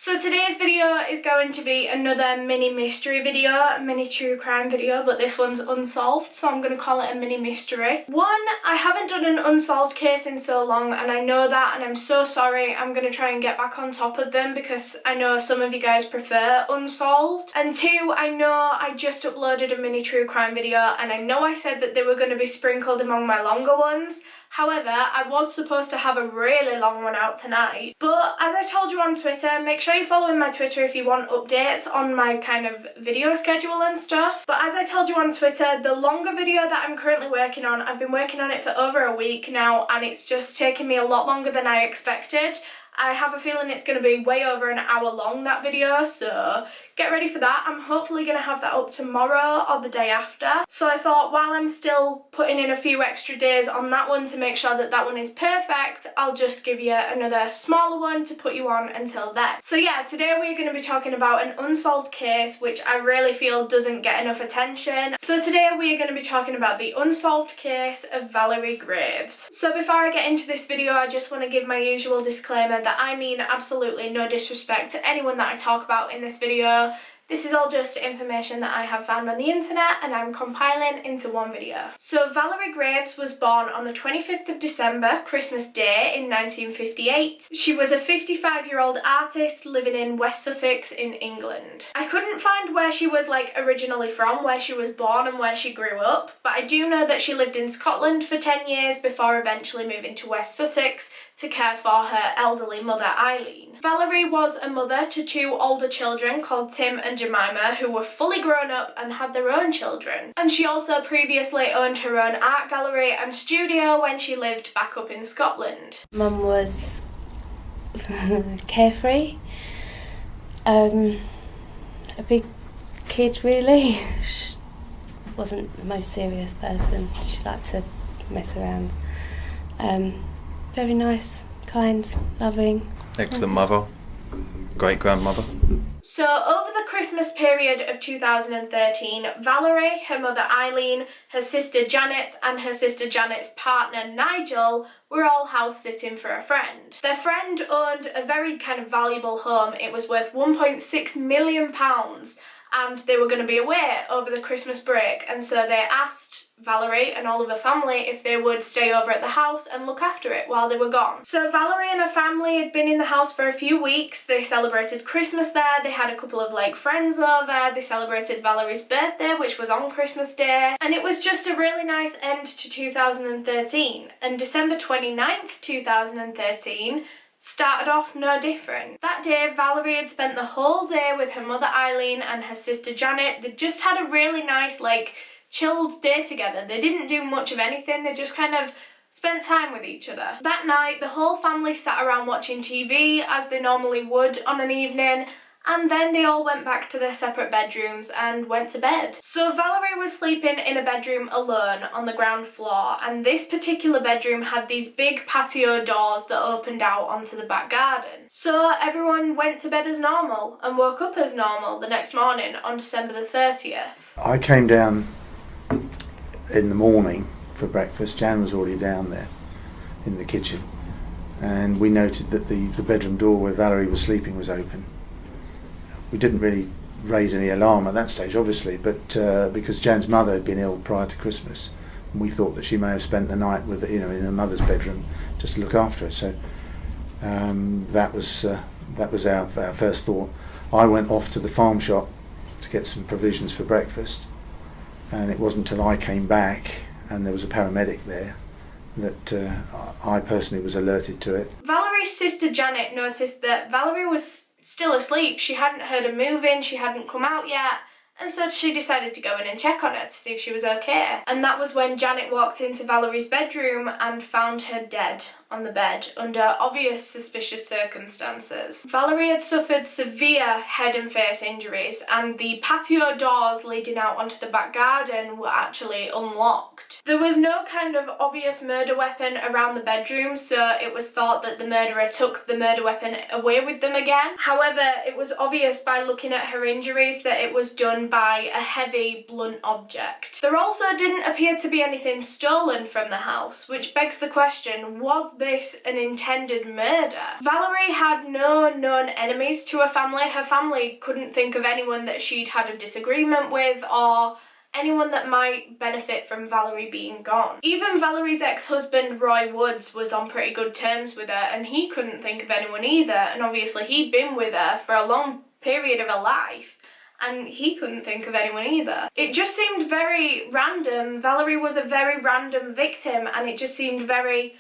So today's video is going to be another mini mystery video, a mini true crime video, but this one's unsolved, so I'm going to call it a mini mystery. One, I haven't done an unsolved case in so long, and I know that, and I'm so sorry. I'm going to try and get back on top of them because I know some of you guys prefer unsolved. And two, I know I just uploaded a mini true crime video, and I know I said that they were going to be sprinkled among my longer ones. However, I was supposed to have a really long one out tonight, but as I told you on Twitter, make sure you're following my Twitter if you want updates on my kind of video schedule and stuff. But as I told you on Twitter, the longer video that I'm currently working on, I've been working on it for over a week now, and it's just taken me a lot longer than I expected. I have a feeling it's going to be way over an hour long, that video, so get ready for that. I'm hopefully going to have that up tomorrow or the day after. So I thought while I'm still putting in a few extra days on that one to make sure that that one is perfect, I'll just give you another smaller one to put you on until then. So yeah, today we're going to be talking about an unsolved case which I really feel doesn't get enough attention. So today we're going to be talking about the unsolved case of Valerie Graves. So before I get into this video, I just want to give my usual disclaimer that I mean absolutely no disrespect to anyone that I talk about in this video. This is all just information that I have found on the internet and I'm compiling into one video. So Valerie Graves was born on the 25th of December, Christmas Day, in 1958. She was a 55-year-old artist living in West Sussex in England. I couldn't find where she was originally from, where she was born and where she grew up, but I do know that she lived in Scotland for 10 years before eventually moving to West Sussex to care for her elderly mother Eileen. Valerie was a mother to two older children called Tim and Jemima who were fully grown up and had their own children. And she also previously owned her own art gallery and studio when she lived back up in Scotland. Mum was carefree, a big kid really. She wasn't the most serious person, she liked to mess around. Very nice, kind, loving. Excellent mother, great grandmother. So over the Christmas period of 2013, Valerie, her mother Eileen, her sister Janet and her sister Janet's partner Nigel were all house sitting for a friend. Their friend owned a very kind of valuable home. It was worth £1.6 million and they were going to be away over the Christmas break, and so they asked Valerie and all of her family if they would stay over at the house and look after it while they were gone. So Valerie and her family had been in the house for a few weeks. They celebrated Christmas there, they had a couple of friends over, they celebrated Valerie's birthday which was on Christmas Day, and it was just a really nice end to 2013. And December 29th, 2013 started off no different. That day, Valerie had spent the whole day with her mother Eileen and her sister Janet. They just had a really nice, chilled day together. They didn't do much of anything, they just kind of spent time with each other. That night, the whole family sat around watching TV as they normally would on an evening, and then they all went back to their separate bedrooms and went to bed. So Valerie was sleeping in a bedroom alone on the ground floor, and this particular bedroom had these big patio doors that opened out onto the back garden. So everyone went to bed as normal and woke up as normal the next morning on December the 30th. I came down in the morning for breakfast. Jan was already down there in the kitchen, and we noted that the bedroom door where Valerie was sleeping was open. We didn't really raise any alarm at that stage, obviously, but because Jan's mother had been ill prior to Christmas, and we thought that she may have spent the night with in her mother's bedroom just to look after her. So that was our first thought. I went off to the farm shop to get some provisions for breakfast, and it wasn't until I came back and there was a paramedic there that I personally was alerted to it. Valerie's sister Janet noticed that Valerie was still asleep. She hadn't heard her moving, she hadn't come out yet, and so she decided to go in and check on her to see if she was okay. And that was when Janet walked into Valerie's bedroom and found her dead on the bed under obvious suspicious circumstances. Valerie had suffered severe head and face injuries, and the patio doors leading out onto the back garden were actually unlocked. There was no kind of obvious murder weapon around the bedroom, so it was thought that the murderer took the murder weapon away with them again. However, it was obvious by looking at her injuries that it was done by a heavy, blunt object. There also didn't appear to be anything stolen from the house, which begs the question, was was this an intended murder? Valerie had no known enemies to her family. Her family couldn't think of anyone that she'd had a disagreement with or anyone that might benefit from Valerie being gone. Even Valerie's ex-husband Roy Woods was on pretty good terms with her, and he couldn't think of anyone either, and obviously he'd been with her for a long period of her life, and he couldn't think of anyone either. It just seemed very random. Valerie was a very random victim, and it just seemed very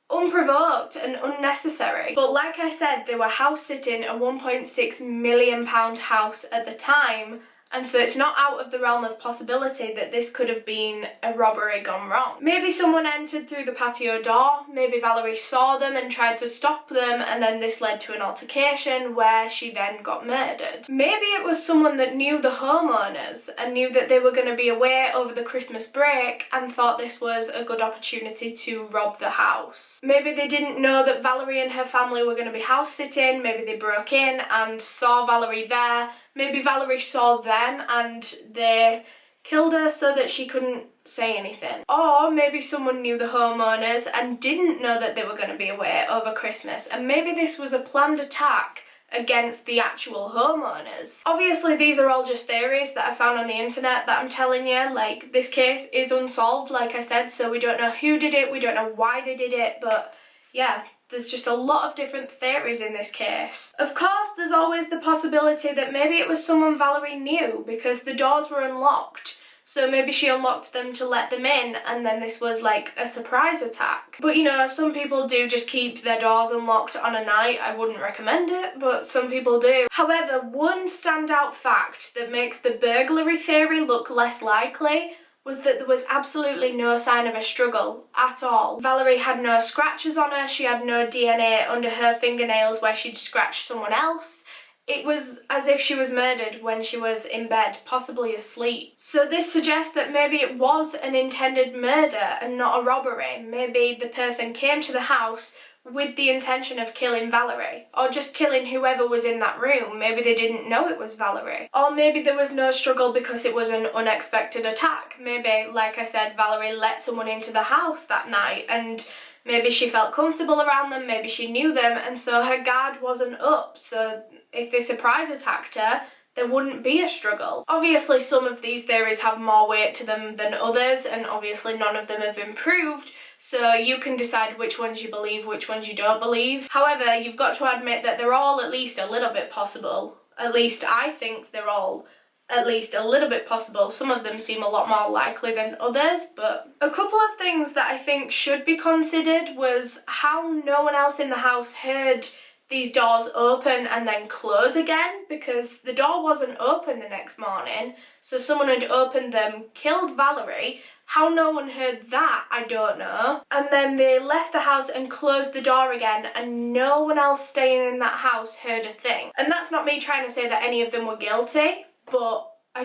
unprovoked and unnecessary. But like I said, they were house sitting a £1.6 million house at the time, and so it's not out of the realm of possibility that this could have been a robbery gone wrong. Maybe someone entered through the patio door, maybe Valerie saw them and tried to stop them, and then this led to an altercation where she then got murdered. Maybe it was someone that knew the homeowners and knew that they were going to be away over the Christmas break and thought this was a good opportunity to rob the house. Maybe they didn't know that Valerie and her family were going to be house sitting, maybe they broke in and saw Valerie there. Maybe Valerie saw them and they killed her so that she couldn't say anything. Or maybe someone knew the homeowners and didn't know that they were going to be away over Christmas, and maybe this was a planned attack against the actual homeowners. Obviously these are all just theories that I found on the internet that I'm telling you. Like, this case is unsolved, like I said, so we don't know who did it, we don't know why they did it, but yeah, there's just a lot of different theories in this case. Of course, there's always the possibility that maybe it was someone Valerie knew because the doors were unlocked. So maybe she unlocked them to let them in, and then this was like a surprise attack. But you know, some people do just keep their doors unlocked on a night. I wouldn't recommend it, but some people do. However, one standout fact that makes the burglary theory look less likely was that there was absolutely no sign of a struggle at all. Valerie had no scratches on her, she had no DNA under her fingernails where she'd scratched someone else. It was as if she was murdered when she was in bed, possibly asleep. So this suggests that maybe it was an intended murder and not a robbery. Maybe the person came to the house with the intention of killing Valerie, or just killing whoever was in that room. Maybe they didn't know it was Valerie. Or maybe there was no struggle because it was an unexpected attack. Maybe, like I said, Valerie let someone into the house that night and maybe she felt comfortable around them, maybe she knew them, and so her guard wasn't up. So if they surprise attacked her, there wouldn't be a struggle. Obviously some of these theories have more weight to them than others, and obviously none of them have been proved, so you can decide which ones you believe, which ones you don't believe. However, you've got to admit that they're all at least a little bit possible. At least I think they're all at least a little bit possible. Some of them seem a lot more likely than others, but a couple of things that I think should be considered was how no one else in the house heard these doors open and then close again, because the door wasn't open the next morning, so someone had opened them, killed Valerie. How no one heard that, I don't know. And then they left the house and closed the door again, and no one else staying in that house heard a thing. And that's not me trying to say that any of them were guilty, but I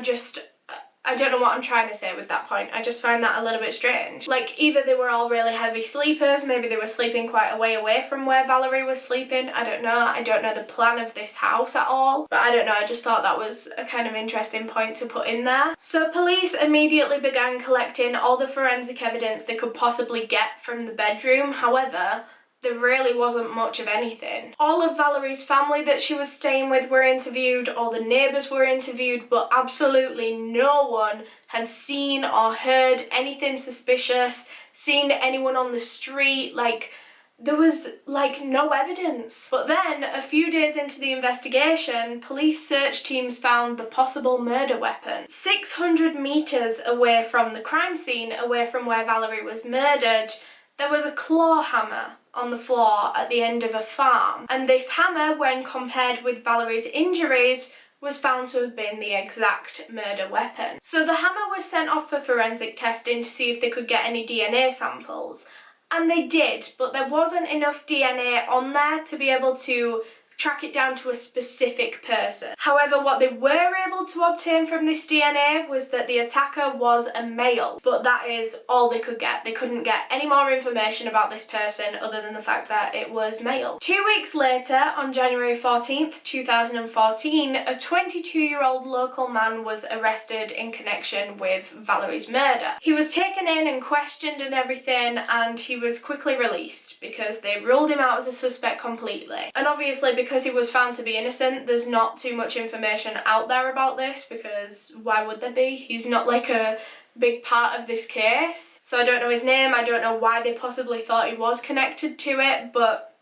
don't know what I'm trying to say with that point. I just find that a little bit strange. Like, either they were all really heavy sleepers, maybe they were sleeping quite a way away from where Valerie was sleeping, I don't know. I don't know the plan of this house at all, but I don't know, I just thought that was a kind of interesting point to put in there. So police immediately began collecting all the forensic evidence they could possibly get from the bedroom. However, there really wasn't much of anything. All of Valerie's family that she was staying with were interviewed, all the neighbours were interviewed, but absolutely no one had seen or heard anything suspicious, seen anyone on the street. Like, there was like no evidence. But then, a few days into the investigation, police search teams found the possible murder weapon. 600 metres away from the crime scene, away from where Valerie was murdered, there was a claw hammer on the floor at the end of a farm, and this hammer, when compared with Valerie's injuries, was found to have been the exact murder weapon. So the hammer was sent off for forensic testing to see if they could get any DNA samples, and they did, but there wasn't enough DNA on there to be able to track it down to a specific person. However, what they were able to obtain from this DNA was that the attacker was a male, but that is all they could get. They couldn't get any more information about this person other than the fact that it was male. 2 weeks later, on January 14th, 2014, a 22-year-old local man was arrested in connection with Valerie's murder. He was taken in and questioned and everything, and he was quickly released because they ruled him out as a suspect completely. And obviously, because he was found to be innocent, there's not too much information out there about this, because why would there be? He's not like a big part of this case. So I don't know his name, I don't know why they possibly thought he was connected to it, but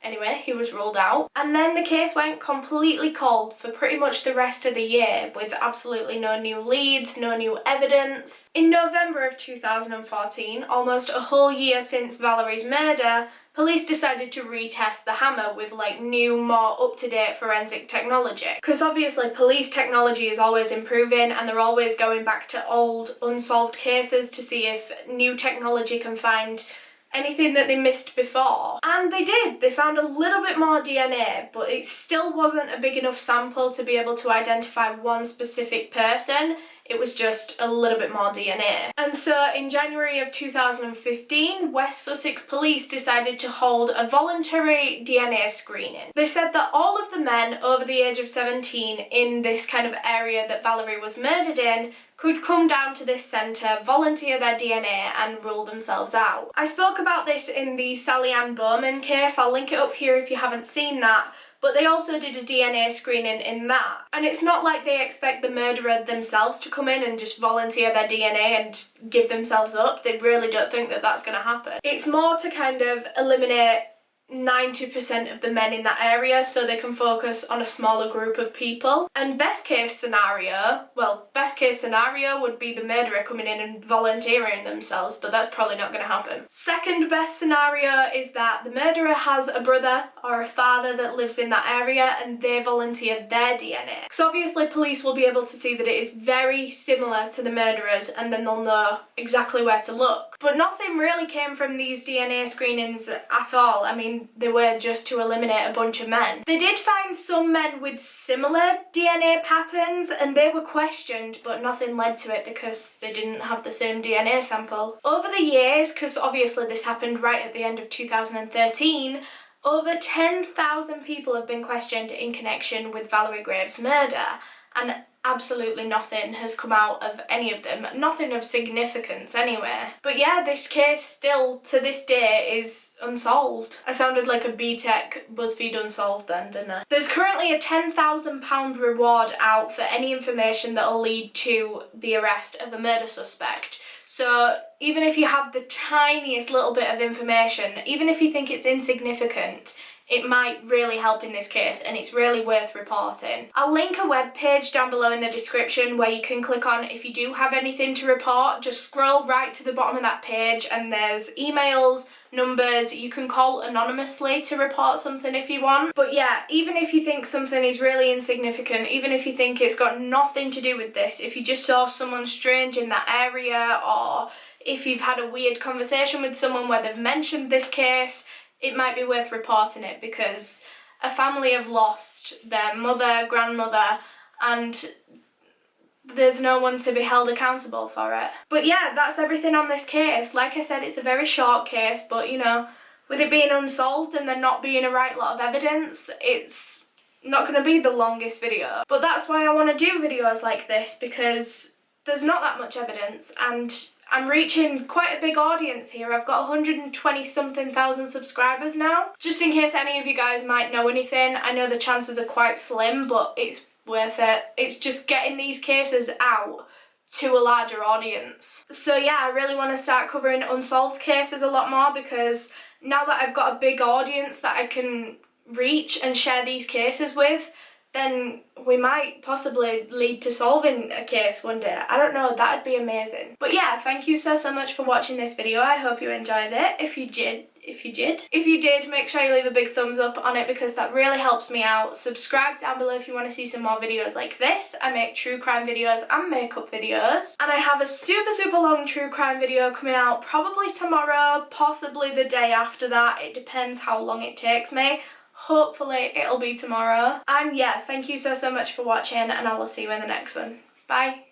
anyway, he was ruled out. And then the case went completely cold for pretty much the rest of the year, with absolutely no new leads, no new evidence. In November of 2014, almost a whole year since Valerie's murder, police decided to retest the hammer with like new, more up-to-date forensic technology. Because obviously police technology is always improving and they're always going back to old unsolved cases to see if new technology can find anything that they missed before. And they did. They found a little bit more DNA, but it still wasn't a big enough sample to be able to identify one specific person. It was just a little bit more DNA. And so in January of 2015, West Sussex Police decided to hold a voluntary DNA screening. They said that all of the men over the age of 17 in this kind of area that Valerie was murdered in could come down to this centre, volunteer their DNA and rule themselves out. I spoke about this in the Sally Ann Bowman case. I'll link it up here if you haven't seen that. But they also did a DNA screening in that. And it's not like they expect the murderer themselves to come in and just volunteer their DNA and just give themselves up. They really don't think that that's going to happen. It's more to kind of eliminate 90% of the men in that area so they can focus on a smaller group of people. And best case scenario would be the murderer coming in and volunteering themselves, but that's probably not going to happen. Second best scenario is that the murderer has a brother or a father that lives in that area and they volunteer their DNA. Because obviously police will be able to see that it is very similar to the murderers and then they'll know exactly where to look. But nothing really came from these DNA screenings at all. I mean, they were just to eliminate a bunch of men. They did find some men with similar DNA patterns and they were questioned, but nothing led to it because they didn't have the same DNA sample. Over the years, because obviously this happened right at the end of 2013, over 10,000 people have been questioned in connection with Valerie Graves' murder, and absolutely nothing has come out of any of them. Nothing of significance anyway. But yeah, this case still, to this day, is unsolved. I sounded like a BTEC BuzzFeed Unsolved then, didn't I? There's currently a £10,000 reward out for any information that'll lead to the arrest of a murder suspect. So even if you have the tiniest little bit of information, even if you think it's insignificant, it might really help in this case and it's really worth reporting. I'll link a webpage down below in the description where you can click on if you do have anything to report. Just scroll right to the bottom of that page and there's emails, numbers. You can call anonymously to report something if you want. But yeah, even if you think something is really insignificant, even if you think it's got nothing to do with this, if you just saw someone strange in that area, or if you've had a weird conversation with someone where they've mentioned this case, it might be worth reporting it because a family have lost their mother, grandmother, and there's no one to be held accountable for it. But yeah, that's everything on this case. Like I said, it's a very short case, but you know, with it being unsolved and there not being a right lot of evidence, it's not going to be the longest video. But that's why I want to do videos like this, because there's not that much evidence and I'm reaching quite a big audience here. I've got 120 something thousand subscribers now. Just in case any of you guys might know anything, I know the chances are quite slim, but it's worth it. It's just getting these cases out to a larger audience. So yeah, I really want to start covering unsolved cases a lot more, because now that I've got a big audience that I can reach and share these cases with, then we might possibly lead to solving a case one day. I don't know, that'd be amazing. But yeah, thank you so much for watching this video. I hope you enjoyed it. If you did, make sure you leave a big thumbs up on it because that really helps me out. Subscribe down below if you want to see some more videos like this. I make true crime videos and makeup videos. And I have a super long true crime video coming out probably tomorrow, possibly the day after that. It depends how long it takes me. Hopefully it'll be tomorrow. And yeah, thank you so much for watching, and I will see you in the next one. Bye.